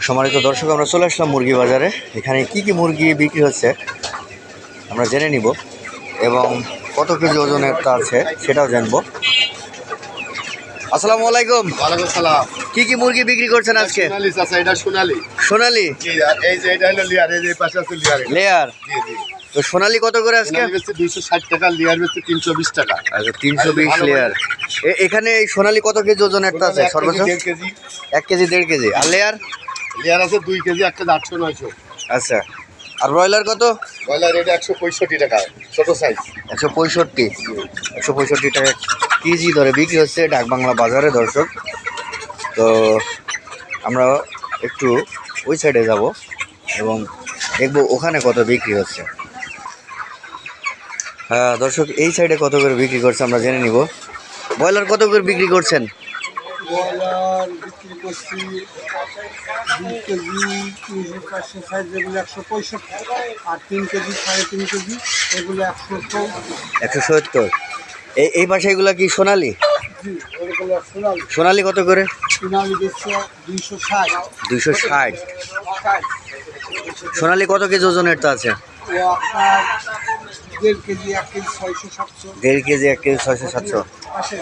সম্মানিত দর্শক, আমরা চলে আসলাম মুরগি বাজারে। এখানে কি কি মুরগি বিক্রি হচ্ছে আমরা জেনে নিব এবং কত কেজি ওজনের তা আছে সেটাও জানবো। আসসালামু আলাইকুম। ওয়ালাইকুম সালাম। কি কি মুরগি বিক্রি করছেন আজকে? সোনালী আছে, এটা সোনালী। সোনালি জি, আর এই যে এটা হলো লিয়ার, এই যে এই পাশে আছে লিয়ার। লেয়ার। জি জি। তো সোনালি কত করে আজকে? সোনালী বেচছে 260 টাকা, লিয়ার বেচছে 320 টাকা। আচ্ছা, 320 লেয়ার। এখানে এই সোনালি কত কেজি ওজনের তা আছে সর্বোচ্চ? 1 কেজি। 1 KG 1.5 KG. আর লেয়ার? লিয়ার আছে 2 কেজি, 1 কেজি 800 900। আচ্ছা, আর ব্রয়লার কত? ব্রয়লার এটা 165 টাকা, ছোট সাইজ। 165 টাকা কেজি ধরে বিক্রি হচ্ছে ডাকবাংলা বাজারে দর্শক। তো আমরা একটু ওই সাইডে যাব এবং দেখবো ওখানে কত বিক্রি হচ্ছে। হ্যাঁ দর্শক, এই সাইডে কত করে বিক্রি করছে আমরা জেনে নিব। ব্রয়লার কত করে বিক্রি করছেন? ব্রয়লার বিক্রি করছি 2 কেজি 300 400 সাইজ, যেগুলো 165, আর 3 কেজি 3.5 কেজি এগুলো 170। এই পাশে এগুলো কি সোনালি? জি, ওগুলো সোনালি। সোনালি কত করে? সোনালি দিচ্ছে 260। 260। সোনালি কত কেজি ওজনের তা আছে? ও আপনার 1.5 কেজি 1 কেজি 600 700 1.5 কেজি 1 কেজি 600 700। আসে।